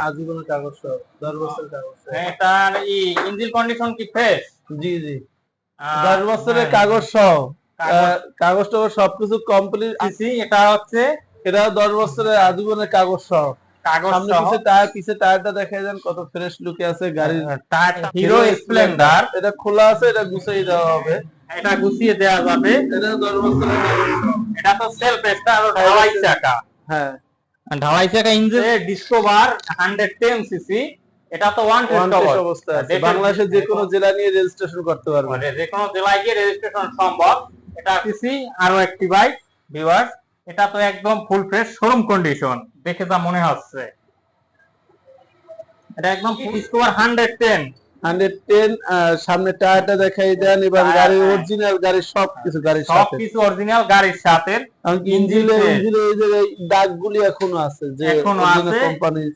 আজীবনের কাগজ সহ 10 বছরের কাগজ সহ। এটার ইঞ্জিন কন্ডিশন কি ফ্রেশ? জি জি 10 বছরের কাগজ সহ, কাগজ টাগজ সবকিছু কমপ্লিট। এটা হচ্ছে এটা 10 বছরের আজীবনের কাগজ সহ। সামনে পিছে টায়ারটা দেখাই দেন কত ফ্রেশ লুকে আছে গাড়ির। টায়ারটা হিরো স্প্লেন্ডার, এটা খোলা আছে, এটা গুছিয়ে দেওয়া হবে, এটা গুছিয়ে দেওয়া যাবে। এটা 10 বছরের কাগজ সহ। এটা তো সেলফ স্টার্ট আর ঢালাই চাকা। হ্যাঁ ঢালাই চাকা ইঞ্জিন ডিসকভার 110 সিসি। এটা তো ওয়ান টেস্ট অবস্থায় আছে, বাংলাদেশের যে কোনো জেলা নিয়ে রেজিস্ট্রেশন করতে পারবে, যে কোনো জেলায় গিয়ে রেজিস্ট্রেশন সম্ভব। এটা সিসি আরো একটি বাইক ভিউয়ার্স, এটা তো একদম ফুল ফ্রেশ শোরুম কন্ডিশন দেখে যা মনে হচ্ছে। এটা একদম ডিসকভার 110 সামনে টায়ারটা দেখাই দেন এবং গাড়ির অরিজিনাল, গাড়ির সবকিছু অরিজিনাল গাড়ির সাথে। ইঞ্জিনে এই যে দাগগুলি এখনো আছে, যে কোম্পানির